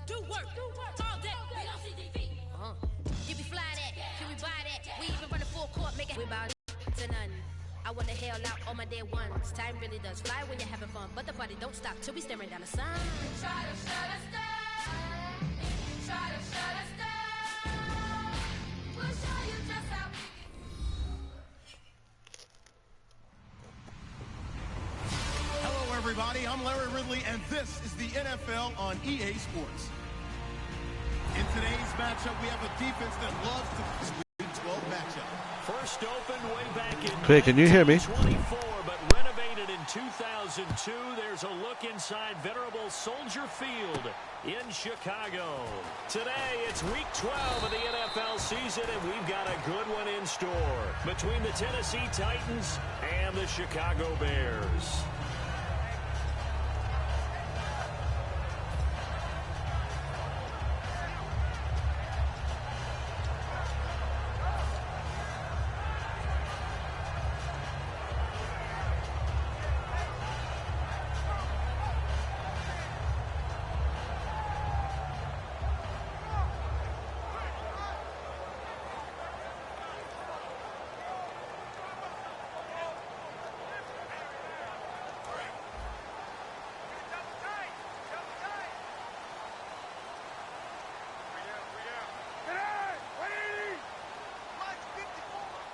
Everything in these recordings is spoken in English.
Do work. All day. We don't see defeat. You be fly that. Can we buy that? We even run a full court, make it. We bout to none. I wanna hail out all my dead ones. Time really does fly when you're having fun, but the party don't stop till we staring down the sun. Try to shut us down. Try to shut us down. We'll show you just how we can. Hello, everybody. I'm Larry Ridley, and this is the NFL on EA Sports. In today's matchup, we have a defense that loves to Week 12 matchup. First opened way back in Hey, can you hear me? 24, but renovated in 2002. There's a look inside venerable Soldier Field in Chicago. Today, it's Week 12 of the NFL season, and we've got a good one in store between the Tennessee Titans and the Chicago Bears.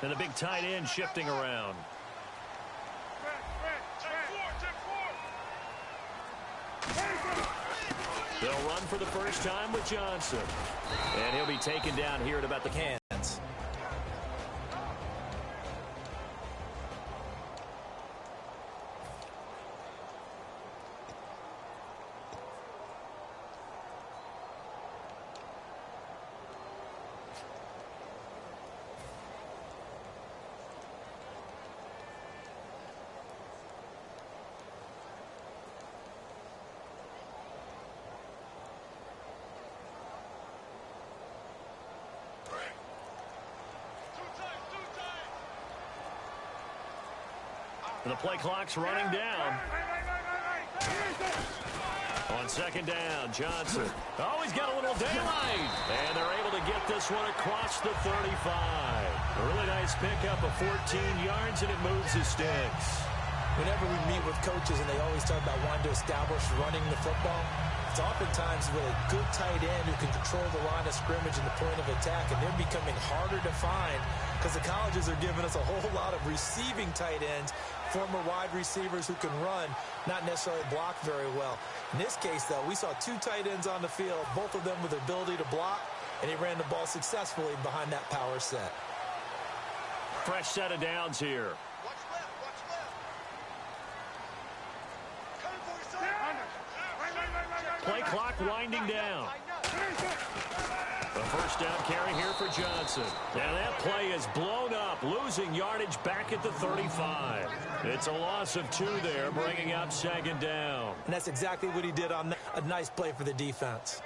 And a big tight end shifting around. They'll run for the first time with Johnson. And he'll be taken down here at about the hands. And the play clock's running down. On second down, Johnson. Oh, he's got a little daylight. And they're able to get this one across the 35. A really nice pickup of 14 yards, and it moves the sticks. Whenever we meet with coaches and they always talk about wanting to establish running the football, it's oftentimes with a good tight end who can control the line of scrimmage and the point of attack, and they're becoming harder to find because the colleges are giving us a whole lot of receiving tight ends, former wide receivers who can run, not necessarily block very well. In this case, though, we saw two tight ends on the field, both of them with the ability to block, and he ran the ball successfully behind that power set. Fresh set of downs here. Play clock winding down. A first down carry here for Johnson. And that play is blown up, losing yardage back at the 35. It's a loss of 2 there, bringing up second down. And that's exactly what he did on that. A nice play for the defense.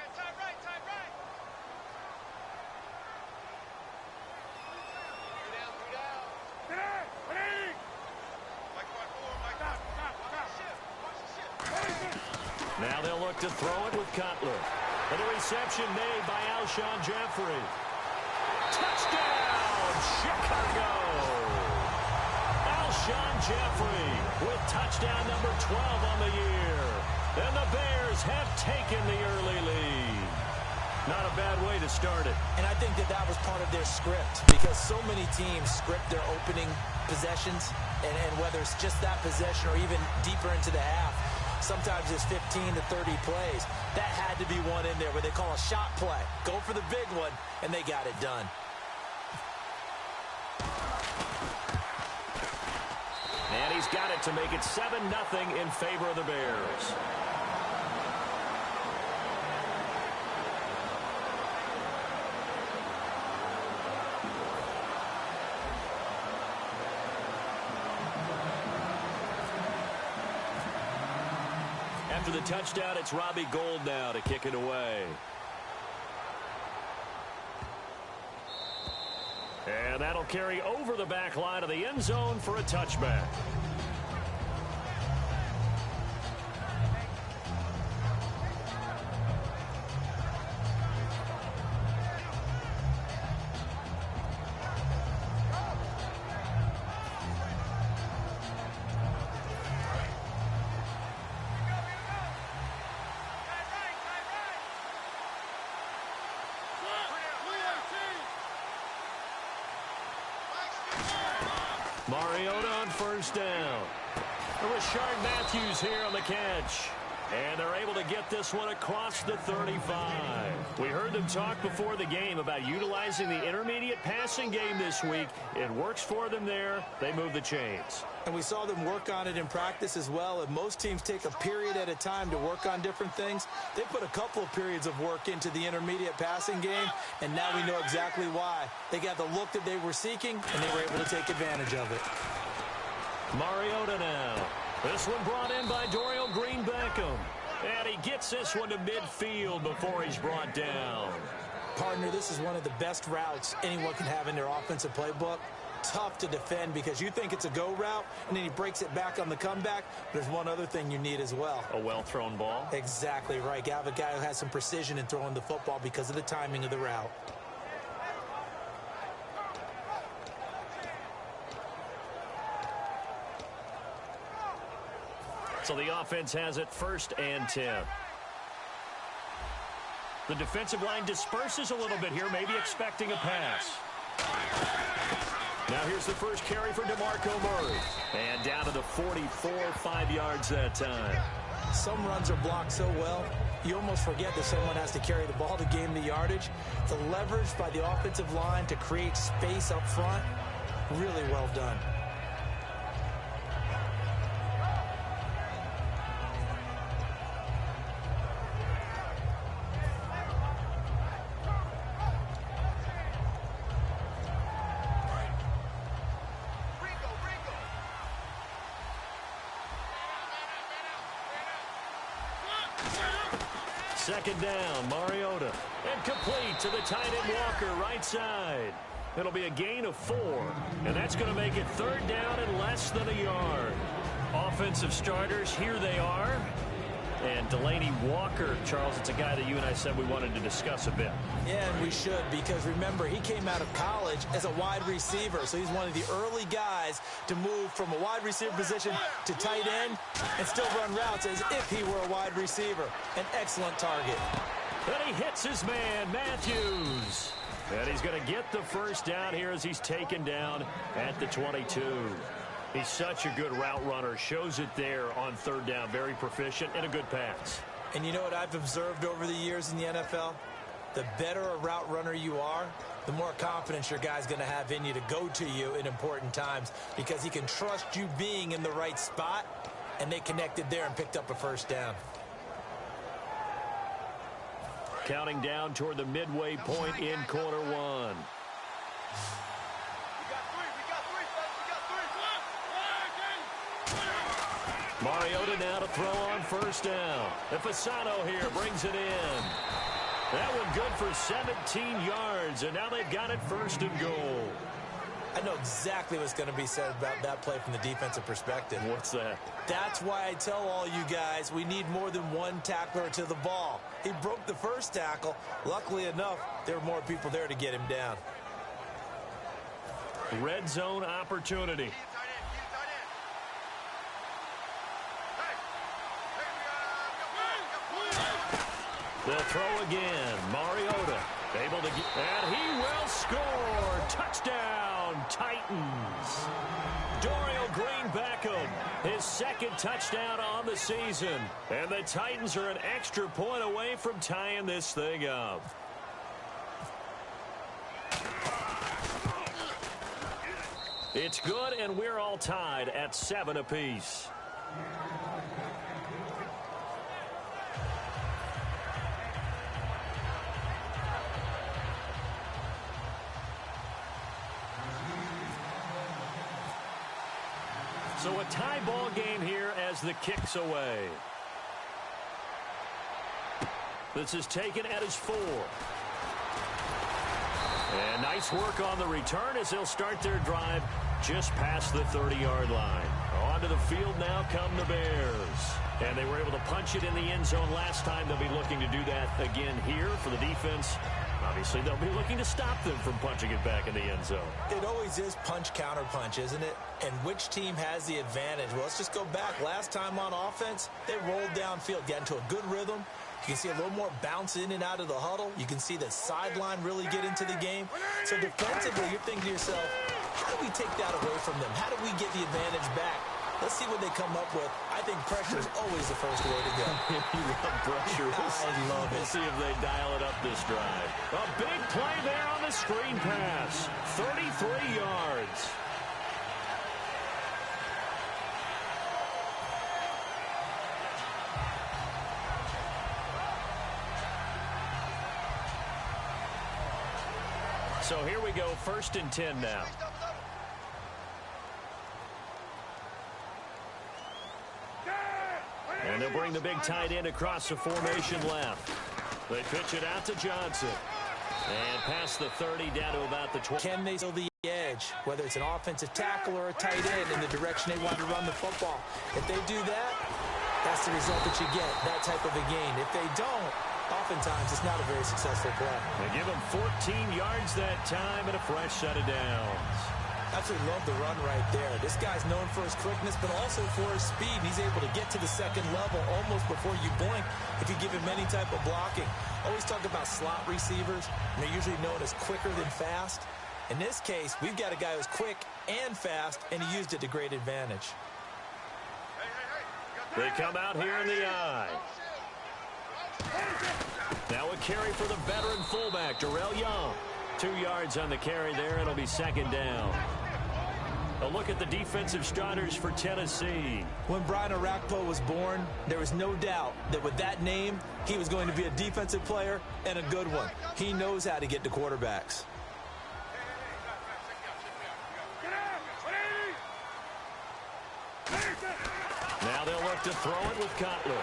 Now they'll look to throw it with Cutler. And the reception made by Alshon Jeffrey. Touchdown, Chicago! Alshon Jeffrey with touchdown number 12 on the year. And the Bears have taken the early lead. Not a bad way to start it. And I think that was part of their script, because so many teams script their opening possessions, and whether it's just that possession or even deeper into the half, sometimes it's 15 to 30 plays. That had to be one in there where they call a shot play. Go for the big one, and they got it done. And he's got it to make it 7-0 in favor of the Bears. After the touchdown, it's Robbie Gould now to kick it away. And that'll carry over the back line of the end zone for a touchback. Mariota on first down. Rashard Matthews here on the catch. And they're able to get this one across the 35. We heard them talk before the game about utilizing the intermediate passing game this week. It works for them there. They move the chains. And we saw them work on it in practice as well. And most teams take a period at a time to work on different things. They put a couple of periods of work into the intermediate passing game, and now we know exactly why. They got the look that they were seeking, and they were able to take advantage of it. Mariota now. This one brought in by Dorial Green-Beckham. And he gets this one to midfield before he's brought down. Partner, this is one of the best routes anyone can have in their offensive playbook. Tough to defend because you think it's a go route, and then he breaks it back on the comeback. There's one other thing you need as well. A well-thrown ball? Exactly right. You have a guy who has some precision in throwing the football because of the timing of the route. So the offense has it 1st and 10. The defensive line disperses a little bit here, maybe expecting a pass. Now here's the first carry for DeMarco Murray. And down to the 44, 5 yards that time. Some runs are blocked so well, you almost forget that someone has to carry the ball to gain the yardage. The leverage by the offensive line to create space up front, really well done. Second down, Mariota. And complete to the tight end Walker, right side. It'll be a gain of 4. And that's going to make it 3rd down and less than a yard. Offensive starters, here they are. And Delaney Walker, Charles, it's a guy that you and I said we wanted to discuss a bit. Yeah, and we should, because remember, he came out of college as a wide receiver, so he's one of the early guys to move from a wide receiver position to tight end and still run routes as if he were a wide receiver. An excellent target. And he hits his man, Matthews. And he's going to get the first down here as he's taken down at the 22. He's such a good route runner. Shows it there on 3rd down. Very proficient and a good pass. And you know what I've observed over the years in the NFL? The better a route runner you are, the more confidence your guy's going to have in you to go to you in important times because he can trust you being in the right spot, and they connected there and picked up a first down. Counting down toward the midway point in quarter 1. Mariota now to throw on first down. And Fasano here brings it in. That one good for 17 yards, and now they've got it 1st and goal. I know exactly what's going to be said about that play from the defensive perspective. What's that? That's why I tell all you guys we need more than one tackler to the ball. He broke the first tackle. Luckily enough, there were more people there to get him down. Red zone opportunity. They'll throw again. Mariota able to get, and he will score. Touchdown, Titans. Dorial Green-Beckham, his 2nd touchdown on the season. And the Titans are an extra point away from tying this thing up. It's good, and we're all tied at 7 apiece. So a tie ball game here as the kick's away. This is taken at his 4. And nice work on the return as they'll start their drive just past the 30-yard line. Onto the field now come the Bears. And they were able to punch it in the end zone last time. They'll be looking to do that again here for the defense. Obviously, they'll be looking to stop them from punching it back in the end zone. It always is punch-counter-punch, isn't it? And which team has the advantage? Well, let's just go back. Last time on offense, they rolled downfield, got into a good rhythm. You can see a little more bounce in and out of the huddle. You can see the sideline really get into the game. So defensively, you're thinking to yourself, How do we take that away from them? How do we get the advantage back? Let's see what they come up with. I think pressure is always the first way to go. You love pressure. I love it. We'll see if they dial it up this drive. A big play there on the screen pass. 33 yards. So here we go, 1st and 10 now. And they'll bring the big tight end across the formation left. They pitch it out to Johnson. And past the 30 down to about the 20. Can they steal the edge, whether it's an offensive tackle or a tight end, in the direction they want to run the football? If they do that, that's the result that you get, that type of a gain. If they don't, oftentimes it's not a very successful play. They give him 14 yards that time and a fresh set of downs. Absolutely love the run right there. This guy's known for his quickness, but also for his speed. He's able to get to the second level almost before you blink if you give him any type of blocking. Always talk about slot receivers, and they're usually known as quicker than fast. In this case, we've got a guy who's quick and fast, and he used it to great advantage. They come out here in the eye. Now a carry for the veteran fullback, Darrell Young. 2 yards on the carry there. It'll be second down. A look at the defensive starters for Tennessee. When Brian Orakpo was born, there was no doubt that with that name, he was going to be a defensive player and a good one. He knows how to get to quarterbacks. Now they'll look to throw it with Cutler.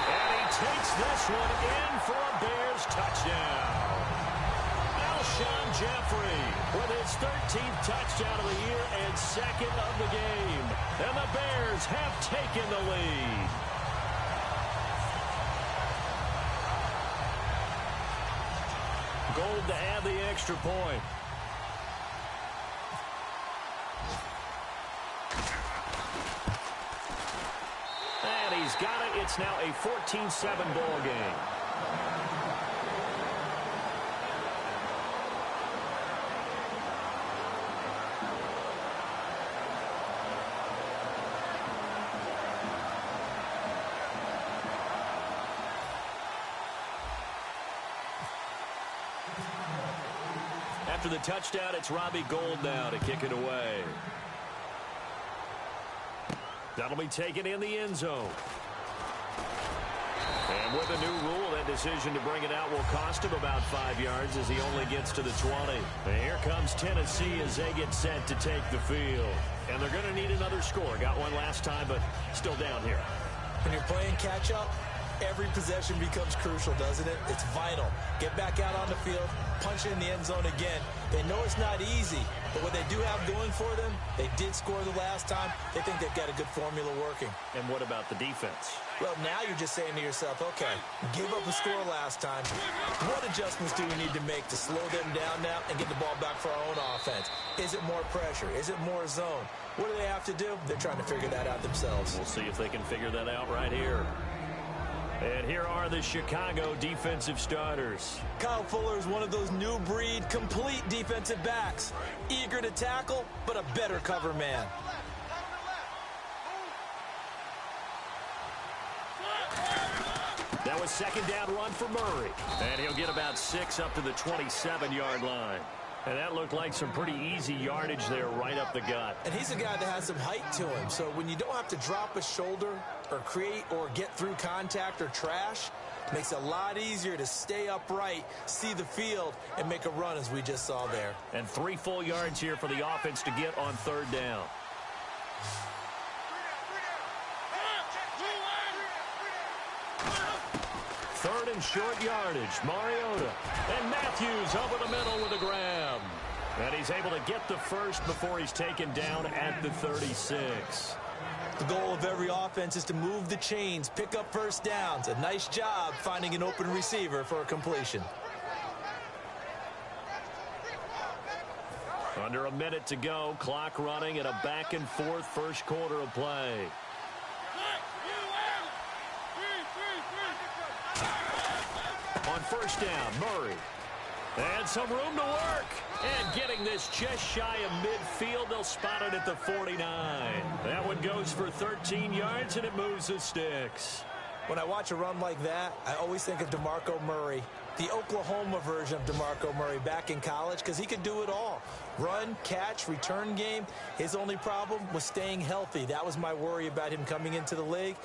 And he takes this one in for a Bears touchdown. Alshon Jeffrey with his 13th touchdown of the year and 2nd of the game. And the Bears have taken the lead. Gold to add the extra point. And he's got it. It's now a 14-7 ball game. After the touchdown, it's Robbie Gould now to kick it away. That'll be taken in the end zone. And with a new rule, that decision to bring it out will cost him about 5 yards as he only gets to the 20. And here comes Tennessee as they get set to take the field. And they're going to need another score. Got one last time, but still down here. When you're playing catch-up, every possession becomes crucial, doesn't it? It's vital. Get back out on the field, punch it in the end zone again. They know it's not easy, but what they do have going for them, they did score the last time. They think they've got a good formula working. And what about the defense? Well, now you're just saying to yourself, okay, give up a score last time. What adjustments do we need to make to slow them down now and get the ball back for our own offense? Is it more pressure? Is it more zone? What do they have to do? They're trying to figure that out themselves. We'll see if they can figure that out right here. And here are the Chicago defensive starters. Kyle Fuller is one of those new breed, complete defensive backs. Eager to tackle, but a better cover man. That was second down run for Murray. And he'll get about 6 up to the 27-yard line. And that looked like some pretty easy yardage there right up the gut. And he's a guy that has some height to him. So when you don't have to drop a shoulder or create or get through contact or trash, it makes it a lot easier to stay upright, see the field, and make a run as we just saw there. And 3 full yards here for the offense to get on third down. Third and short yardage. Mariota. And Matthews over the middle with a grab. And he's able to get the first before he's taken down at the 36. The goal of every offense is to move the chains, pick up first downs. A nice job finding an open receiver for a completion. Under a minute to go. Clock running at a back-and-forth first quarter of play. On first down, Murray. And some room to work. And getting this just shy of midfield, they'll spot it at the 49. That one goes for 13 yards, and it moves the sticks. When I watch a run like that, I always think of DeMarco Murray, the Oklahoma version of DeMarco Murray back in college, because he could do it all. Run, catch, return game. His only problem was staying healthy. That was my worry about him coming into the league.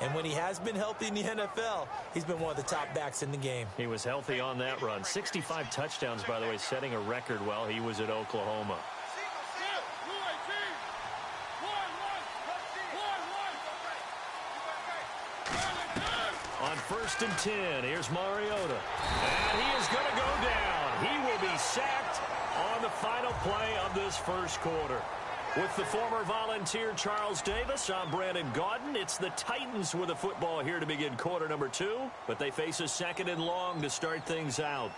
And when he has been healthy in the NFL, he's been one of the top backs in the game. He was healthy on that run. 65 touchdowns, by the way, setting a record while he was at Oklahoma. On 1st and 10, here's Mariota. And he is going to go down. He will be sacked on the final play of this first quarter. With the former Volunteer Charles Davis, I'm Brandon Gaudin. It's the Titans with the football here to begin quarter number 2, but they face a 2nd and long to start things out.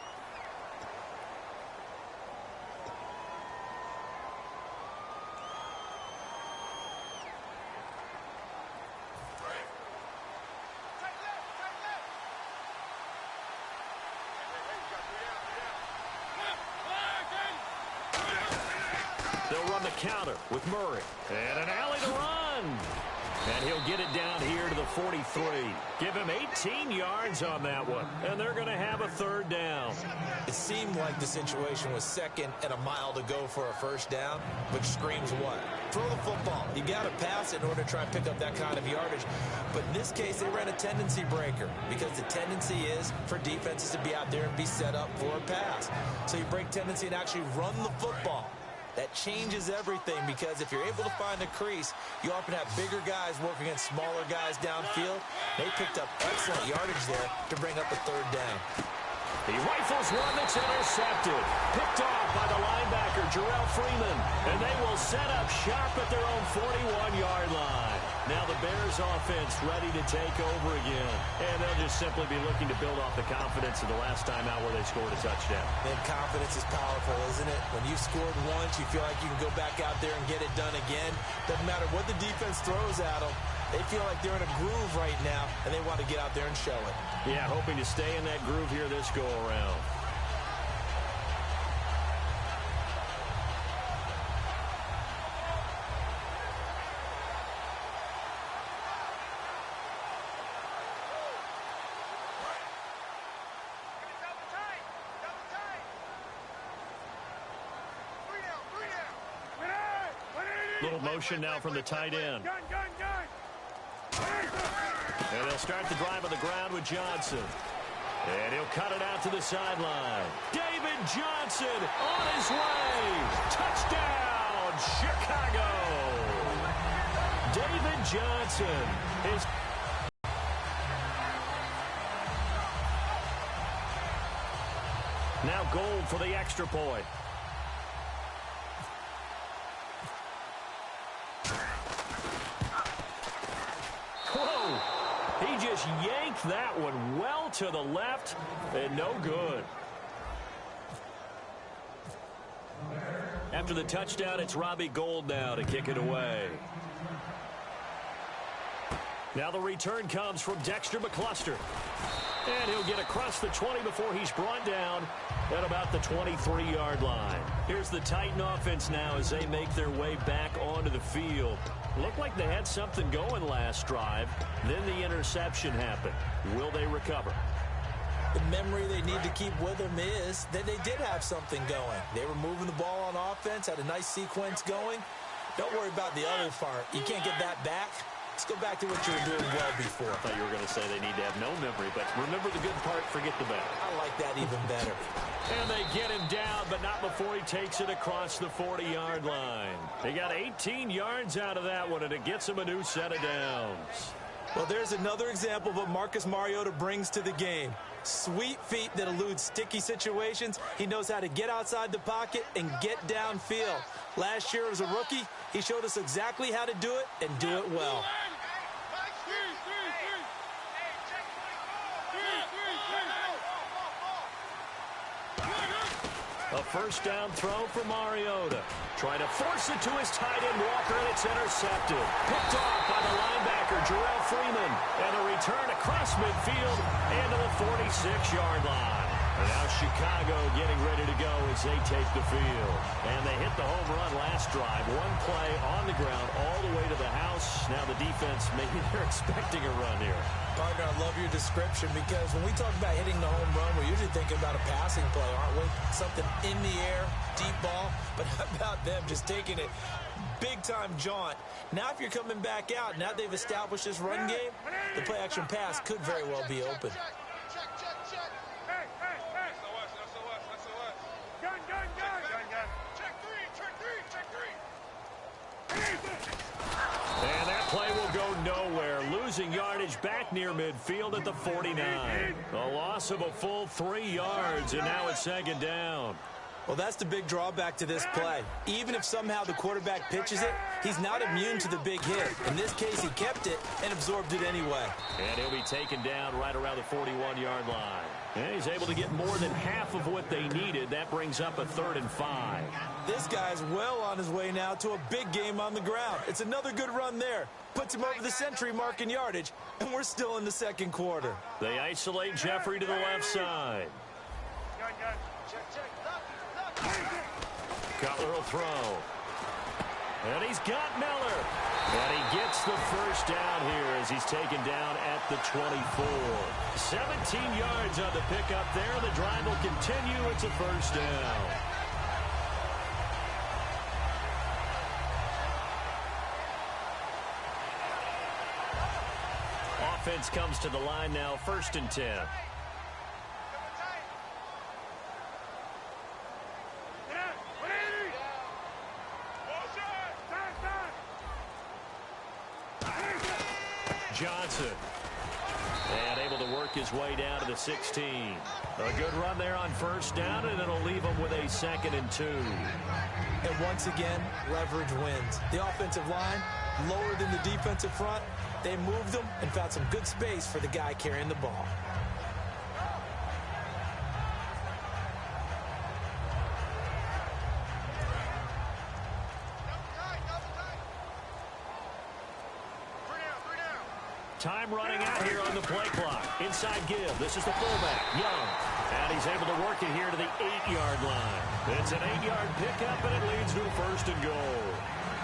They'll run the counter with Murray. And an alley to run. And he'll get it down here to the 43. Give him 18 yards on that one. And they're going to have a 3rd down. It seemed like the situation was 2nd and a mile to go for a 1st down, which screams what? Throw the football. You got to pass it in order to try and pick up that kind of yardage. But in this case, they ran a tendency breaker because the tendency is for defenses to be out there and be set up for a pass. So you break tendency and actually run the football. That changes everything because if you're able to find a crease, you often have bigger guys working against smaller guys downfield. They picked up excellent yardage there to bring up a 3rd down. He rifles one that's intercepted. Picked off by the linebacker, Jarrell Freeman. And they will set up shop at their own 41-yard line. Now the Bears offense ready to take over again. And they'll just simply be looking to build off the confidence of the last time out where they scored a touchdown. And confidence is powerful, isn't it? When you've scored once, you feel like you can go back out there and get it done again. Doesn't matter what the defense throws at them. They feel like they're in a groove right now, and they want to get out there and show it. Yeah, hoping to stay in that groove here this go-around. Little motion now from the tight end. And they'll start the drive on the ground with Johnson. And he'll cut it out to the sideline. David Johnson on his way. Touchdown, Chicago. David Johnson is... Now Gold for the extra point. He just yanked that one well to the left and no good. After the touchdown, it's Robbie Gould now to kick it away. Now the return comes from Dexter McCluster. And he'll get across the 20 before he's brought down at about the 23-yard line. Here's the Titan offense now as they make their way back onto the field. Looked like they had something going last drive. Then the interception happened. Will they recover? The memory they need to keep with them is that they did have something going. They were moving the ball on offense, had a nice sequence going. Don't worry about the other part. You can't get that back. Let's go back to what you were doing well before. I thought you were going to say they need to have no memory, but remember the good part, forget the bad. I like that even better. And they get him down, but not before he takes it across the 40-yard line. They got 18 yards out of that one, and it gets him a new set of downs. Well, there's another example of what Marcus Mariota brings to the game. Sweet feet that elude sticky situations. He knows how to get outside the pocket and get downfield. Last year as a rookie, he showed us exactly how to do it and do it well. A first down throw for Mariota. Trying to force it to his tight end Walker, and it's intercepted. Picked off by the linebacker, Jarrell Freeman. And a return across midfield and to the 46-yard line. And now Chicago getting ready to go as they take the field. And they hit the home run last drive. One play on the ground all the way to the house. Now the defense, maybe they're expecting a run here. Partner, I love your description because when we talk about hitting the home run, we're usually thinking about a passing play, aren't we? Something in the air, deep ball. But how about them just taking it big-time jaunt? Now if you're coming back out, now they've established this run game, the play-action pass could very well be open. And that play will go nowhere. Losing yardage back near midfield at the 49. A loss of a full 3 yards, and now it's second down. Well, that's the big drawback to this play. Even if somehow the quarterback pitches it, he's not immune to the big hit. In this case, he kept it and absorbed it anyway. And he'll be taken down right around the 41-yard line. And he's able to get more than half of what they needed. That brings up a 3rd and 5. This guy's well on his way now to a big game on the ground. It's another good run there. Puts him over the century mark in yardage, and we're still in the second quarter. They isolate Jeffrey to the left side. Cutler will throw. And he's got Miller. And he gets the first down here as he's taken down at the 24. 17 yards on the pickup there. The drive will continue. It's a first down. Offense comes to the line now, 1st and 10. Johnson. And able to work his way down to the 16. A good run there on first down, and it'll leave him with a 2nd and 2. And once again, leverage wins. The offensive line, lower than the defensive front. They moved them and found some good space for the guy carrying the ball. Time running out here on the play clock. Inside give. This is the fullback, Young. And he's able to work it here to the 8-yard line. It's an 8-yard pickup, and it leads to a 1st and goal.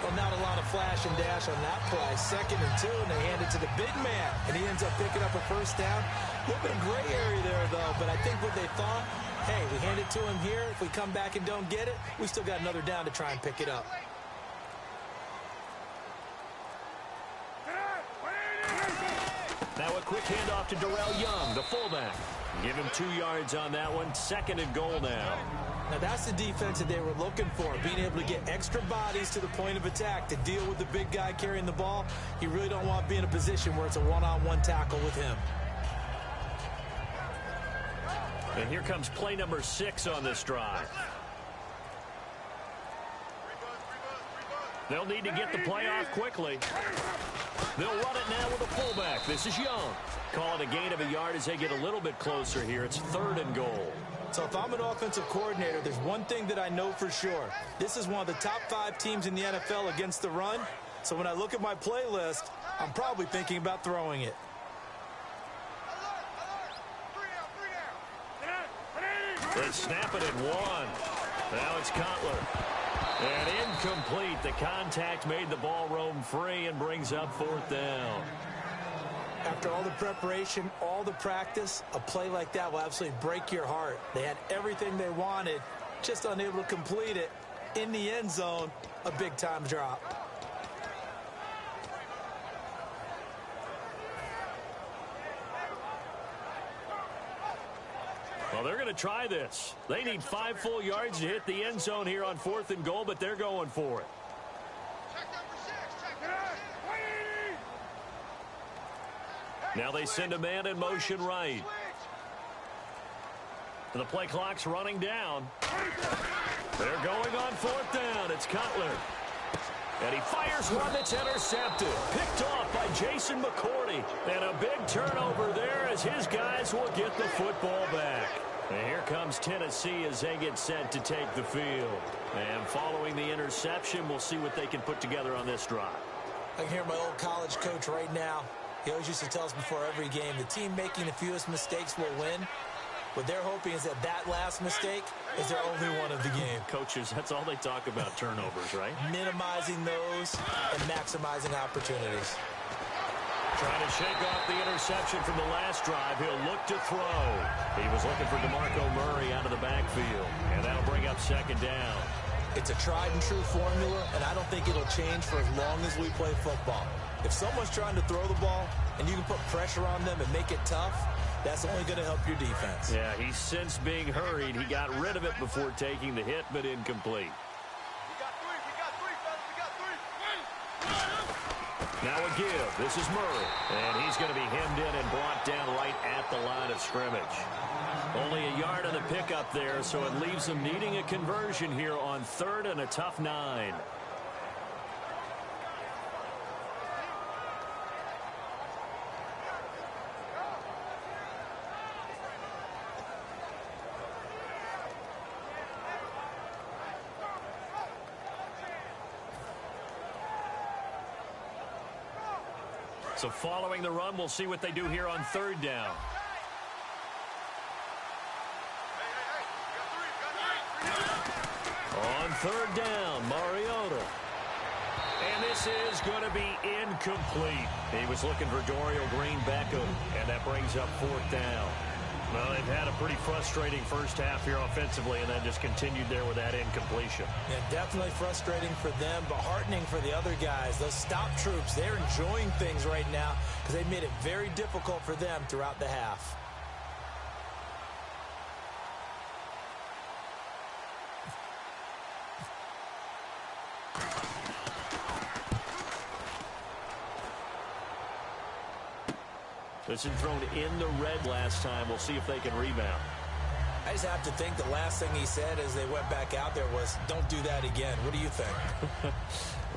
Well, not a lot of flash and dash on that play. 2nd and 2, and they hand it to the big man. And he ends up picking up a first down. A little bit of gray area there, though. But I think what they thought, hey, we hand it to him here. If we come back and don't get it, we still got another down to try and pick it up. Now a quick handoff to Darrell Young, the fullback. Give him 2 yards on that one. 2nd and goal now. Now that's the defense that they were looking for, being able to get extra bodies to the point of attack to deal with the big guy carrying the ball. You really don't want to be in a position where it's a one-on-one tackle with him. And here comes play number 6 on this drive. They'll need to get the play off quickly. They'll run it now with a fullback. This is Young. Call it a gain of a yard as they get a little bit closer here. It's 3rd and goal. So if I'm an offensive coordinator, there's one thing that I know for sure. This is one of the top 5 teams in the NFL against the run. So when I look at my playlist, I'm probably thinking about throwing it. They snap it at 1. Now it's Cutler. And incomplete. The contact made the ball roam free and brings up 4th down. After all the preparation, all the practice, a play like that will absolutely break your heart. They had everything they wanted, just unable to complete it. In the end zone, a big-time drop. Well, they're going to try this. They need 5 full yards to hit the end zone here on 4th and goal, but they're going for it. Now they send a man in motion right. The play clock's running down. They're going on 4th down. It's Cutler. And he fires one that's intercepted. Picked off by Jason McCourty. And a big turnover there as his guys will get the football back. And here comes Tennessee as they get set to take the field. And following the interception, we'll see what they can put together on this drive. I can hear my old college coach right now. He always used to tell us before every game, the team making the fewest mistakes will win. What they're hoping is that that last mistake is their only one of the game. Coaches, that's all they talk about, turnovers, right? Minimizing those and maximizing opportunities. Trying to shake off the interception from the last drive. He'll look to throw. He was looking for DeMarco Murray out of the backfield, and that'll bring up second down. It's a tried-and-true formula, and I don't think it'll change for as long as we play football. If someone's trying to throw the ball and you can put pressure on them and make it tough, that's only going to help your defense. Yeah, he's since being hurried. He got rid of it before taking the hit, but incomplete. We got three, fellas. We got three. Now a give. This is Murray. And he's going to be hemmed in and brought down right at the line of scrimmage. Only a yard of the pickup there, so it leaves them needing a conversion here on 3rd and a tough 9. So following the run, we'll see what they do here on 3rd down. On 3rd down, Mariota. And this is going to be incomplete. He was looking for Dorial Green-Beckham, and that brings up 4th down. Well, they've had a pretty frustrating first half here offensively, and then just continued there with that incompletion. Yeah, definitely frustrating for them, but heartening for the other guys. Those stop troops, they're enjoying things right now because they've made it very difficult for them throughout the half. This is thrown in the red last time. We'll see if they can rebound. I just have to think the last thing he said as they went back out there was, don't do that again. What do you think?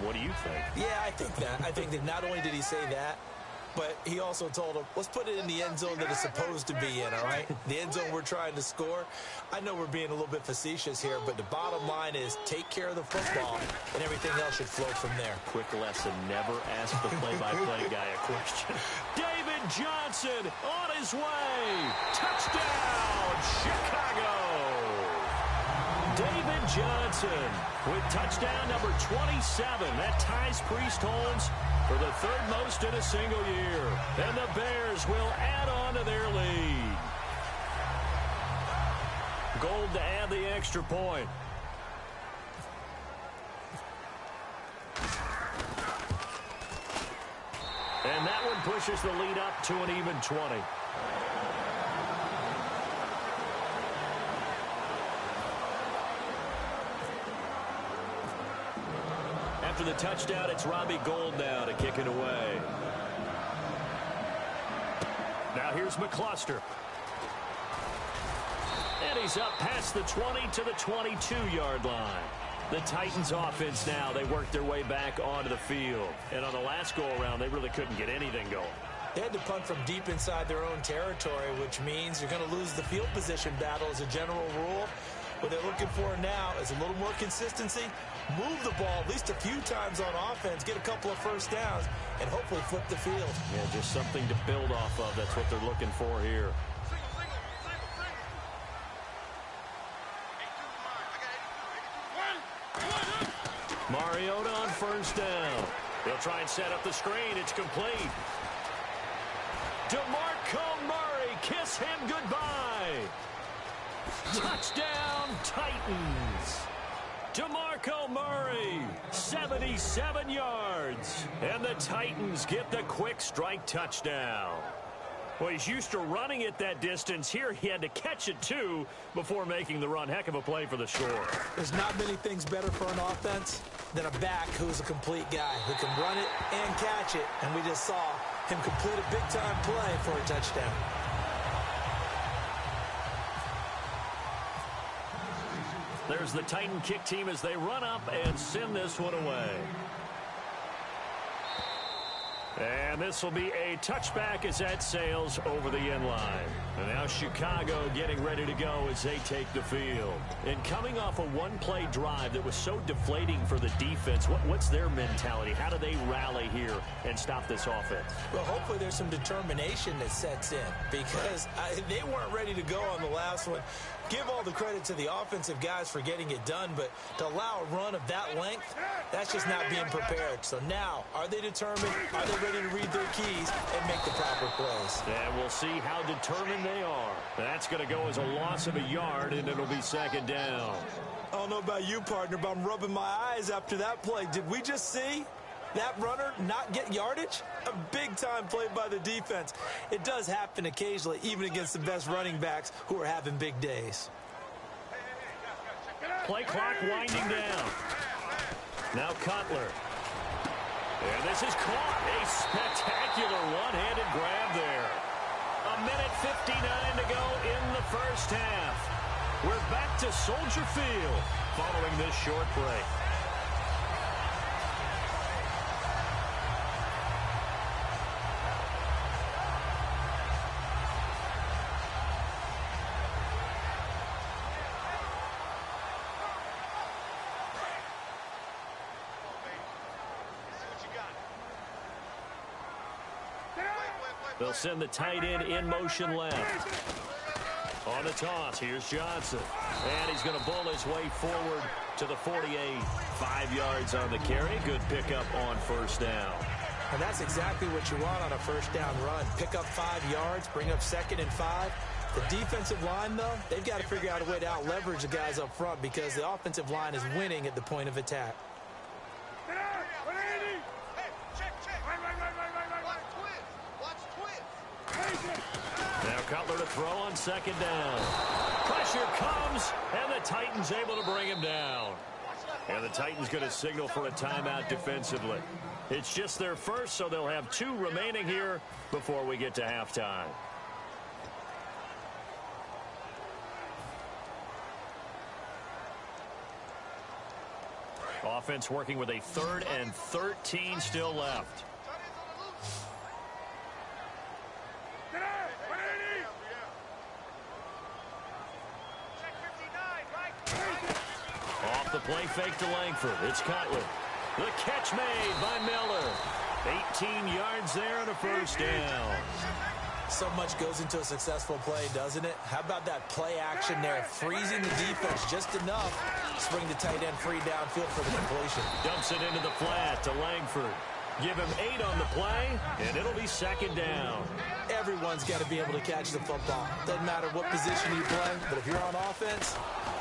What do you think? Yeah, I think that. I think that not only did he say that, but he also told him, let's put it in the end zone that it's supposed to be in, all right? The end zone we're trying to score. I know we're being a little bit facetious here, but the bottom line is take care of the football, and everything else should flow from there. Quick lesson, never ask the play-by-play guy a question. David Johnson on his way. Touchdown, Chicago. David Johnson with touchdown number 27. That ties Priest Holmes for the 3rd most in a single year. And the Bears will add on to their lead. Gold to add the extra point. And that one pushes the lead up to an even 20. After the touchdown, it's Robbie Gould now to kick it away. Now here's McCluster. And he's up past the 20 to the 22-yard line. The Titans offense now, they worked their way back onto the field. And on the last go-around, they really couldn't get anything going. They had to punt from deep inside their own territory, which means you're going to lose the field position battle as a general rule. What they're looking for now is a little more consistency, move the ball at least a few times on offense, get a couple of first downs, and hopefully flip the field. Yeah, just something to build off of. That's what they're looking for here. Mariota on 1st down. They'll try and set up the screen. It's complete. DeMarco Murray, kiss him goodbye. Touchdown, Titans. DeMarco Murray, 77 yards. And the Titans get the quick strike touchdown. Well, he's used to running it that distance. Here he had to catch it, too, before making the run. Heck of a play for the score. There's not many things better for an offense than a back who's a complete guy who can run it and catch it. And we just saw him complete a big-time play for a touchdown. There's the Titan kick team as they run up and send this one away. And this will be a touchback as that sails over the end line. And now Chicago getting ready to go as they take the field. And coming off a one-play drive that was so deflating for the defense, what's their mentality? How do they rally here and stop this offense? Well, hopefully there's some determination that sets in because they weren't ready to go on the last one. Give all the credit to the offensive guys for getting it done, but to allow a run of that length, that's just not being prepared. So now, are they determined? Are they ready to read their keys and make the proper plays? And we'll see how determined they are. That's going to go as a loss of a yard, and it'll be second down. I don't know about you, partner, but I'm rubbing my eyes after that play. Did we just see that runner not get yardage? A big-time play by the defense. It does happen occasionally, even against the best running backs who are having big days. Play clock winding down. Now Cutler. And this is caught. A spectacular one-handed grab there. A minute 59 to go in the first half. We're back to Soldier Field following this short break. They'll send the tight end in motion left. On the toss, here's Johnson. And he's going to bull his way forward to the 48. 5 yards on the carry. Good pickup on first down. And that's exactly what you want on a first down run. Pick up 5 yards, bring up 2nd and 5. The defensive line, though, they've got to figure out a way to out-leverage the guys up front because the offensive line is winning at the point of attack. Now Cutler to throw on second down. Pressure comes, and the Titans able to bring him down. And the Titans going to signal for a timeout defensively. It's just their first, so they'll have 2 remaining here before we get to halftime. Offense working with a 3rd and 13 still left. Off the play fake to Langford. It's Cutler. The catch made by Miller. 18 yards there and a first down. So much goes into a successful play, doesn't it? How about that play action there, freezing the defense just enough to bring the tight end free downfield for the completion. Dumps it into the flat to Langford. Give him 8 on the play, and it'll be second down. Everyone's got to be able to catch the football. Doesn't matter what position you play, but if you're on offense,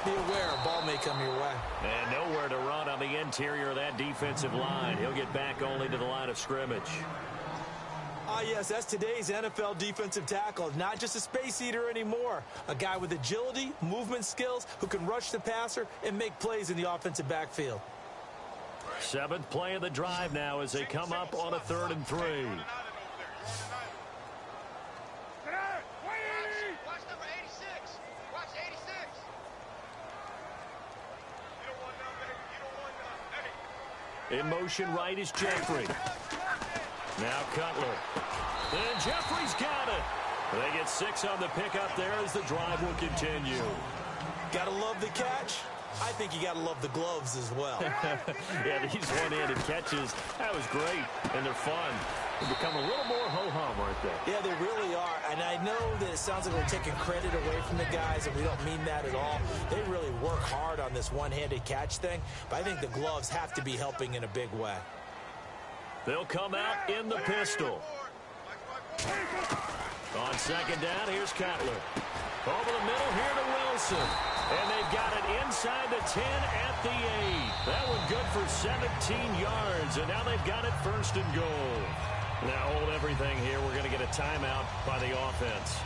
be aware a ball may come your way. And nowhere to run on the interior of that defensive line. He'll get back only to the line of scrimmage. Ah, yes, that's today's NFL defensive tackle. Not just a space eater anymore. A guy with agility, movement skills, who can rush the passer and make plays in the offensive backfield. 7th play of the drive now as they come up on a 3rd and 3. In motion right is Jeffrey. Now Cutler. And Jeffrey's got it. They get 6 on the pickup there as the drive will continue. Gotta love the catch. I think you got to love the gloves as well. Yeah, these one-handed catches, that was great, and they're fun. They become a little more ho-hum, aren't they? Yeah, they really are, and I know that it sounds like we're taking credit away from the guys, and we don't mean that at all. They really work hard on this one-handed catch thing, but I think the gloves have to be helping in a big way. They'll come out in the pistol. On second down, here's Cutler. Over the middle here to Wilson. And they've got it inside the 10 at the 8. That one good for 17 yards. And now they've got it 1st and goal. Now hold everything here. We're going to get a timeout by the offense.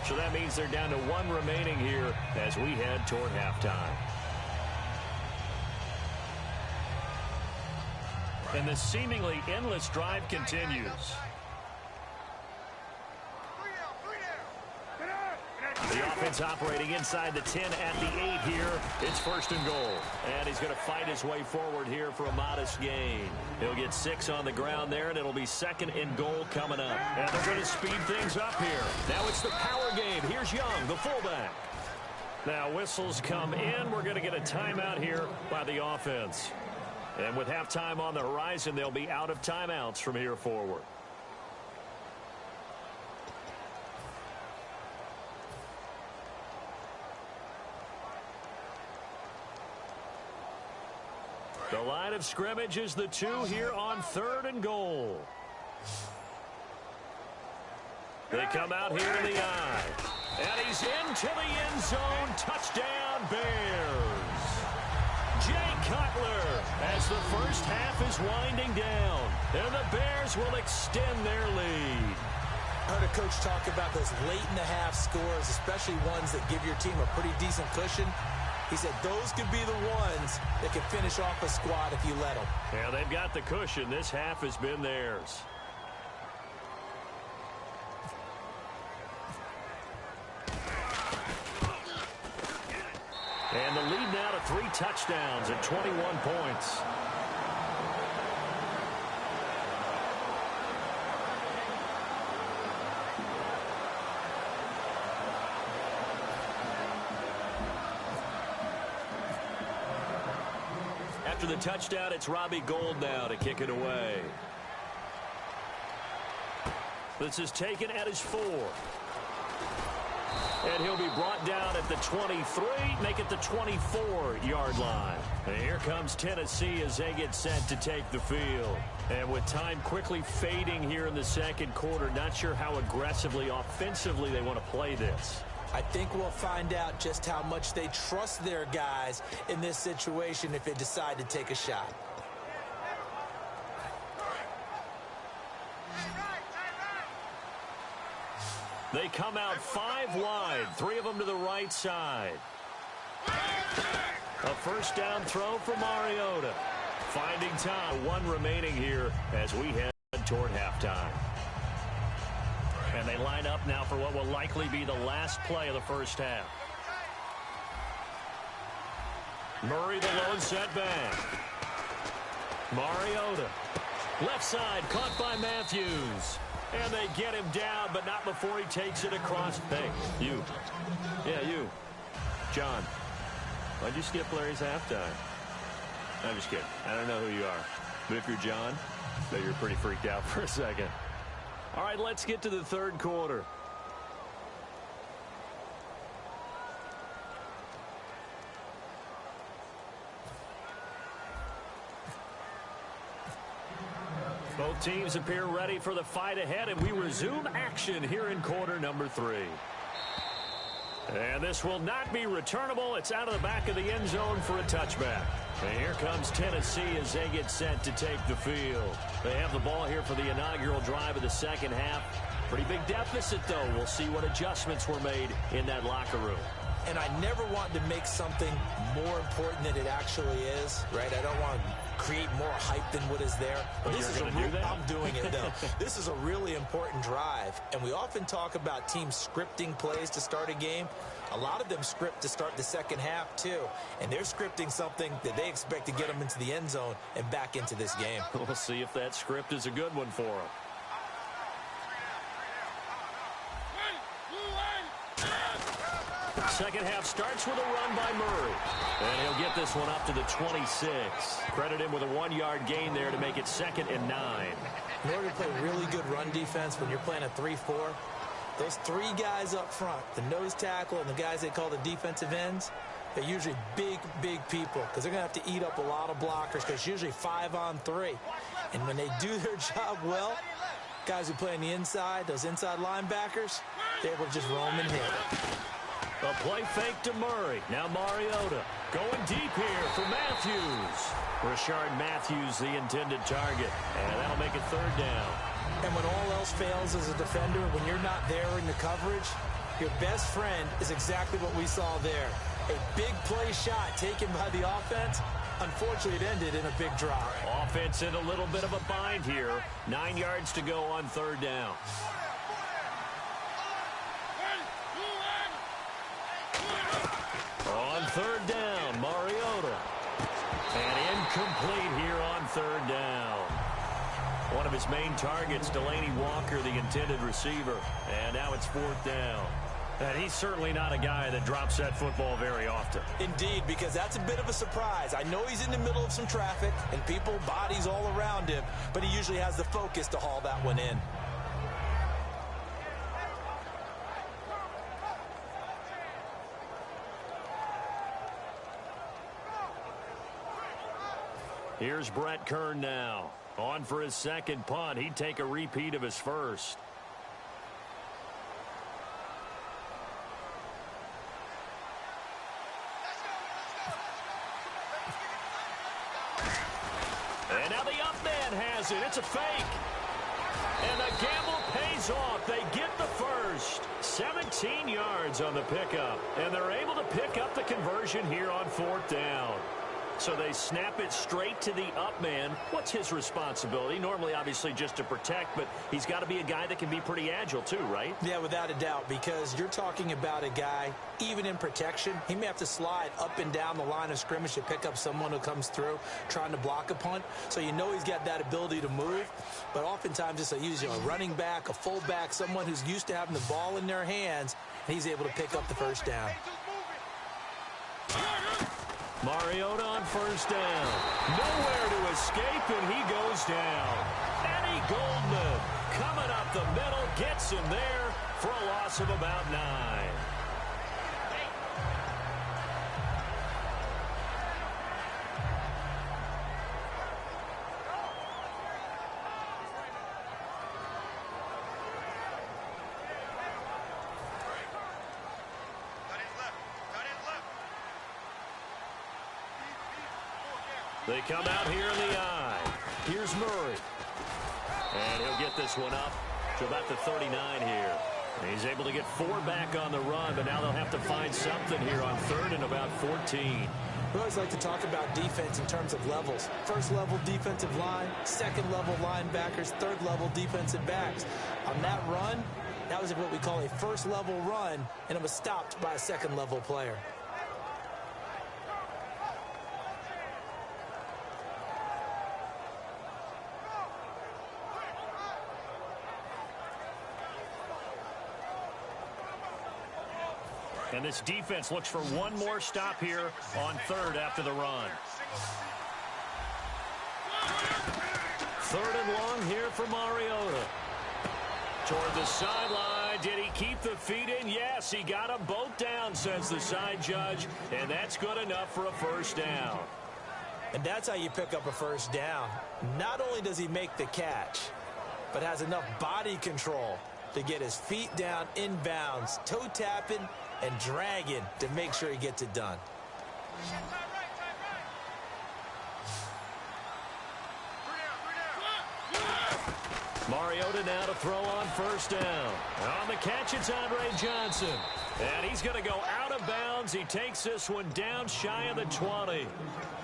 So that means they're down to 1 remaining here as we head toward halftime. And the seemingly endless drive continues. The Offense operating inside the 10 at the 8 here. It's 1st and goal. And he's going to fight his way forward here for a modest gain. He'll get 6 on the ground there, and it'll be 2nd and goal coming up. And they're going to speed things up here. Now it's the power game. Here's Young, the fullback. Now whistles come in. We're going to get a timeout here by the offense. And with halftime on the horizon, they'll be out of timeouts from here forward. The line of scrimmage is the 2 here on 3rd and goal. They come out here in the I. And he's into the end zone. Touchdown, Bears. Jay Cutler as the first half is winding down. And the Bears will extend their lead. I heard a coach talk about those late-in-the-half scores, especially ones that give your team a pretty decent cushion. He said those could be the ones that can finish off a squad if you let them. Yeah, they've got the cushion. This half has been theirs. And the lead now to 3 touchdowns at 21 points. After the touchdown, it's Robbie Gould now to kick it away. This is taken at his 4. And he'll be brought down at the 23, make it the 24-yard line. And here comes Tennessee as they get set to take the field. And with time quickly fading here in the second quarter, not sure how aggressively, offensively they want to play this. I think we'll find out just how much they trust their guys in this situation if they decide to take a shot. They come out 5 wide, 3 of them to the right side. A first down throw for Mariota. Finding time, 1 remaining here as we head toward halftime. And they line up now for what will likely be the last play of the first half. Murray, the lone setback. Mariota. Left side, caught by Matthews. And they get him down, but not before he takes it across. Hey, you. Yeah, you. John, why'd you skip Larry's halftime? I'm just kidding. I don't know who you are. But if you're John, I bet you're pretty freaked out for a second. All right, let's get to the third quarter. Both teams appear ready for the fight ahead, and we resume action here in quarter number 3. And this will not be returnable. It's out of the back of the end zone for a touchback. And here comes Tennessee as they get set to take the field. They have the ball here for the inaugural drive of the second half. Pretty big deficit, though. We'll see what adjustments were made in that locker room. And I never want to make something more important than it actually is, right? I don't want to create more hype than what is there. But this is do that? I'm doing it, though. This is a really important drive. And we often talk about teams scripting plays to start a game. A lot of them script to start the second half, too. And they're scripting something that they expect to get them into the end zone and back into this game. We'll see if that script is a good one for them. Second half starts with a run by Murray. And he'll get this one up to the 26. Credit him with a 1-yard gain there to make it 2nd and 9. In order to play really good run defense when you're playing a 3-4, those 3 guys up front, the nose tackle and the guys they call the defensive ends, they're usually big, big people because they're going to have to eat up a lot of blockers because it's usually 5-on-3. And when they do their job well, guys who play on the inside, those inside linebackers, they're able to just roam and hit. A play fake to Murray. Now Mariota going deep here for Matthews. Rashard Matthews, the intended target. And that'll make it 3rd down. And when all else fails as a defender, when you're not there in the coverage, your best friend is exactly what we saw there. A big play shot taken by the offense. Unfortunately, it ended in a big drop. Offense in a little bit of a bind here. 9 yards to go on 3rd down. On third down, Mariota. And incomplete here on third down. One of his main targets, Delaney Walker, the intended receiver. And now it's fourth down. And he's certainly not a guy that drops that football very often. Indeed, because that's a bit of a surprise. I know he's in the middle of some traffic and people, bodies all around him, but he usually has the focus to haul that one in. Here's Brett Kern now. On for his second punt. He'd take a repeat of his first. And now the up man has it. It's a fake. And the gamble pays off. They get the first. 17 yards on the pickup. And they're able to pick up the conversion here on fourth down. So they snap it straight to the up man. What's his responsibility? Normally, obviously, just to protect, but he's got to be a guy that can be pretty agile too, right? Yeah, without a doubt, because you're talking about a guy, even in protection, he may have to slide up and down the line of scrimmage to pick up someone who comes through trying to block a punt. So you know he's got that ability to move, but oftentimes it's a running back, a fullback, someone who's used to having the ball in their hands, and he's able to pick up the first down. Mariota on first down. Nowhere to escape, and he goes down. Eddie Goldman coming up the middle, gets him there for a loss of about 9. They come out here in the eye. Here's Murray. And he'll get this one up to about the 39 here. And he's able to get 4 back on the run, but now they'll have to find something here on third and about 14. We always like to talk about defense in terms of levels. First level defensive line, second level linebackers, third level defensive backs. On that run, that was what we call a first level run, and it was stopped by a second level player. And this defense looks for one more stop here on third after the run. Third and long here for Mariota. Toward the sideline. Did he keep the feet in? Yes, he got them both down, says the side judge. And that's good enough for a first down. And that's how you pick up a first down. Not only does he make the catch, but has enough body control to get his feet down inbounds, toe tapping and dragging to make sure he gets it done. Mariota now to throw on first down. On the catch, it's Andre Johnson. And he's going to go out of bounds. He takes this one down shy of the 20.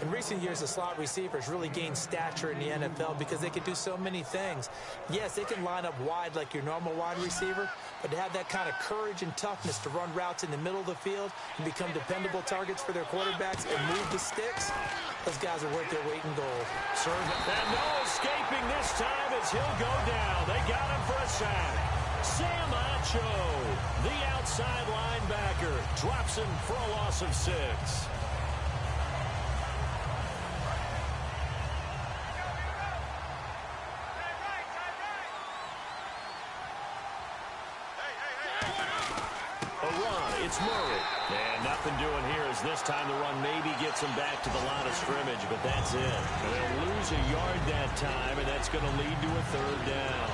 In recent years, the slot receivers really gained stature in the NFL because they can do so many things. Yes, they can line up wide like your normal wide receiver, but to have that kind of courage and toughness to run routes in the middle of the field and become dependable targets for their quarterbacks and move the sticks, those guys are worth their weight in gold. And no escaping this time as he'll go down. They got him for a sack. Sam Acho, the outside linebacker, drops him for a loss of 6. It's Murray. And nothing doing here as this time the run maybe gets him back to the line of scrimmage, but that's it. And they'll lose a yard that time, and that's going to lead to a third down.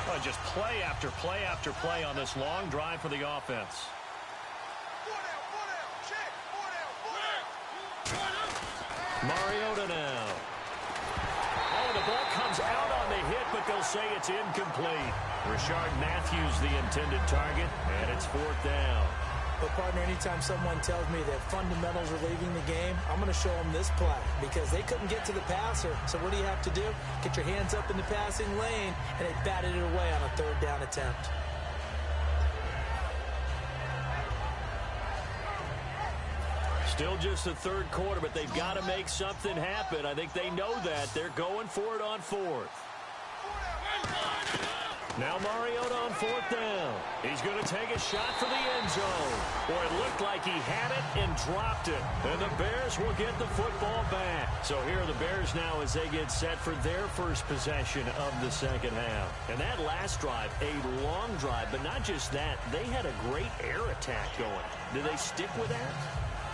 Well, just play after play after play on this long drive for the offense. Mariota now. Oh, the ball comes out on the hit, but they'll say it's incomplete. Rashard Matthews, the intended target, and it's fourth down. But, partner, anytime someone tells me that fundamentals are leaving the game, I'm going to show them this play because they couldn't get to the passer. So what do you have to do? Get your hands up in the passing lane, and they batted it away on a third down attempt. Still just the third quarter, but they've got to make something happen. I think they know that. They're going for it on fourth. Now Mariota on fourth down. He's going to take a shot for the end zone. Boy, it looked like he had it and dropped it. And the Bears will get the football back. So here are the Bears now as they get set for their first possession of the second half. And that last drive, a long drive, but not just that. They had a great air attack going. Do they stick with that?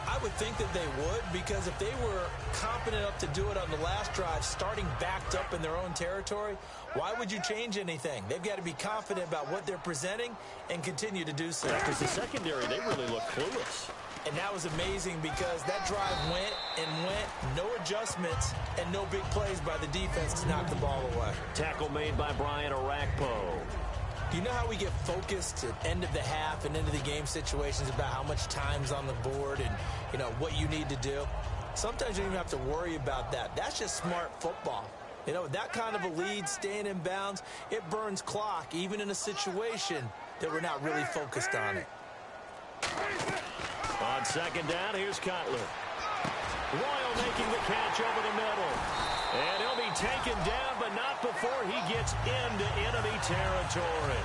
I would think that they would, because if they were competent enough to do it on the last drive, starting backed up in their own territory, why would you change anything? They've got to be confident about what they're presenting and continue to do so. Because the secondary, they really look clueless. And that was amazing because that drive went and went, no adjustments, and no big plays by the defense to knock the ball away. Tackle made by Brian Orakpo. You know how we get focused at end of the half and end of the game situations about how much time's on the board and, you know, what you need to do? Sometimes you don't even have to worry about that. That's just smart football. You know, that kind of a lead, staying in bounds, it burns clock, even in a situation that we're not really focused on it. On second down, here's Cutler. Royal making the catch over the middle. And he'll be taken down, but not before he gets into enemy territory.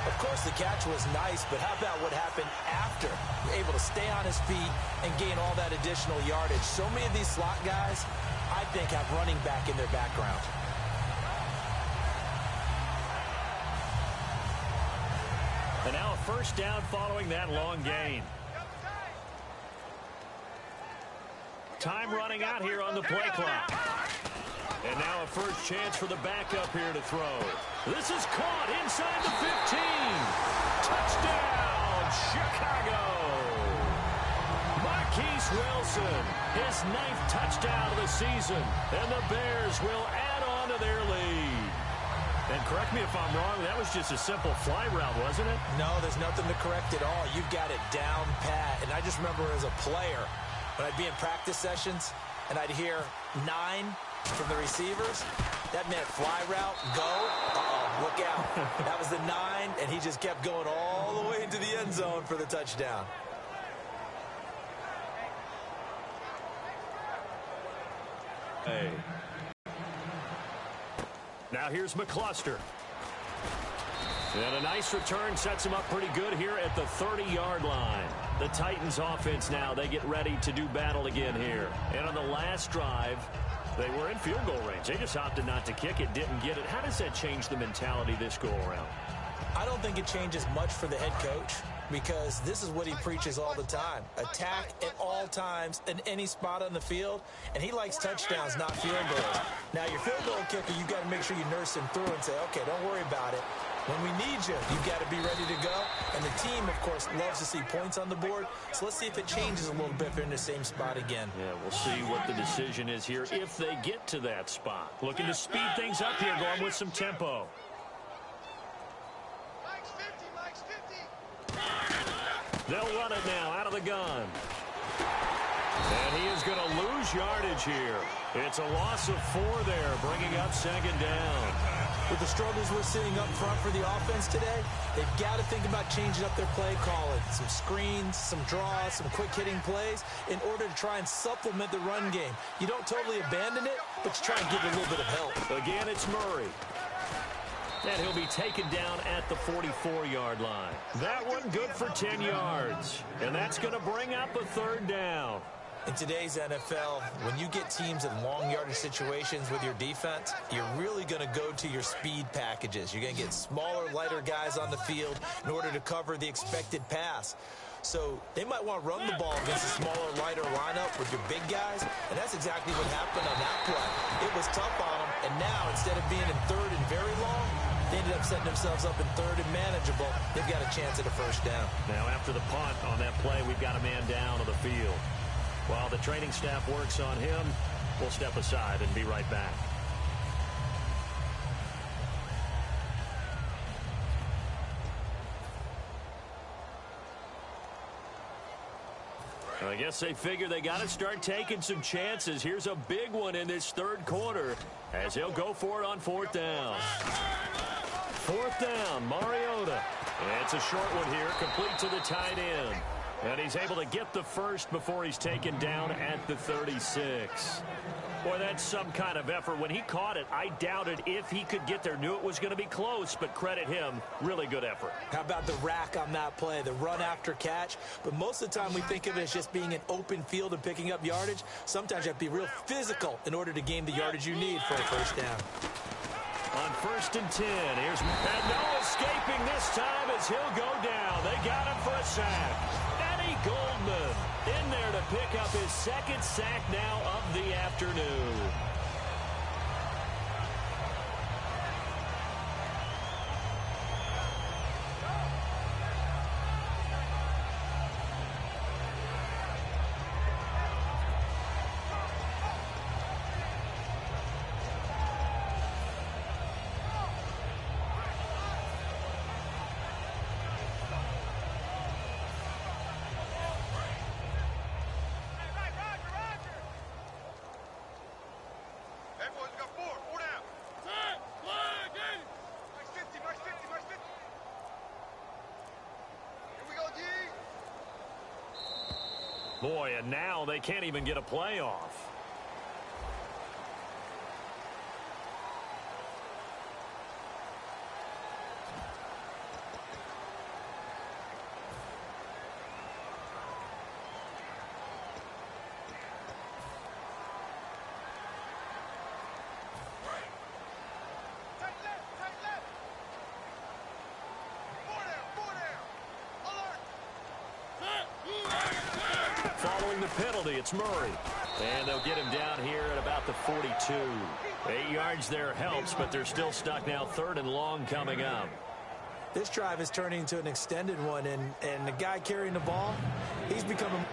Of course, the catch was nice, but how about what happened after? Able to stay on his feet and gain all that additional yardage. So many of these slot guys, I think, have running back in their background. And now a first down following that long gain. Time running out here on the play clock. And now a first chance for the backup here to throw. This is caught inside the 15. Touchdown, Chicago. Marquise Wilson, his 9th touchdown of the season. And the Bears will add on to their lead. And correct me if I'm wrong, that was just a simple fly route, wasn't it? No, there's nothing to correct at all. You've got it down pat. And I just remember as a player, when I'd be in practice sessions and I'd hear 9 from the receivers, that meant fly route, go, look out. That was the 9, and he just kept going all the way into the end zone for the touchdown. Hey. Now here's McCluster. And a nice return sets him up pretty good here at the 30-yard line. The Titans offense now, they get ready to do battle again here. And on the last drive, they were in field goal range. They just opted not to kick it, didn't get it. How does that change the mentality this go-around? I don't think it changes much for the head coach because this is what he preaches all the time. Attack at all times in any spot on the field, and he likes touchdowns, not field goals. Now, your field goal kicker, you've got to make sure you nurse him through and say, okay, don't worry about it. When we need you, you've got to be ready to go. And the team, of course, loves to see points on the board. So let's see if it changes a little bit if they're in the same spot again. Yeah, we'll see what the decision is here if they get to that spot. Looking to speed things up here, going with some tempo. They'll run it now out of the gun. And he is going to lose yardage here. It's a loss of 4 there, bringing up second down. With the struggles we're seeing up front for the offense today, they've got to think about changing up their play calling. Some screens, some draws, some quick-hitting plays in order to try and supplement the run game. You don't totally abandon it, but you try and give it a little bit of help. Again, it's Murray. And he'll be taken down at the 44-yard line. That one good for 10 yards. And that's going to bring up a third down. In today's NFL, when you get teams in long yardage situations with your defense, you're really going to go to your speed packages. You're going to get smaller, lighter guys on the field in order to cover the expected pass. So they might want to run the ball against a smaller, lighter lineup with your big guys, and that's exactly what happened on that play. It was tough on them, and now instead of being in third and very long, they ended up setting themselves up in third and manageable. They've got a chance at a first down. Now after the punt on that play, we've got a man down on the field. While the training staff works on him, we'll step aside and be right back. I guess they figure they got to start taking some chances. Here's a big one in this third quarter as he'll go for it on fourth down. Fourth down, Mariota. It's a short one here, complete to the tight end. And he's able to get the first before he's taken down at the 36. Boy, that's some kind of effort. When he caught it, I doubted if he could get there. Knew it was going to be close, but credit him. Really good effort. How about the rack on that play, the run after catch? But most of the time we think of it as just being an open field and picking up yardage. Sometimes you have to be real physical in order to gain the yardage you need for a first down. On 1st and 10, here's and no escaping this time as he'll go down. They got him for a sack. Eddie Goldman in there to pick up his second sack now of the afternoon. Boy, and now they can't even get a play off. Following the penalty, it's Murray. And they'll get him down here at about the 42. 8 yards there helps, but they're still stuck now. 3rd and long coming up. This drive is turning into an extended one, and the guy carrying the ball, he's becoming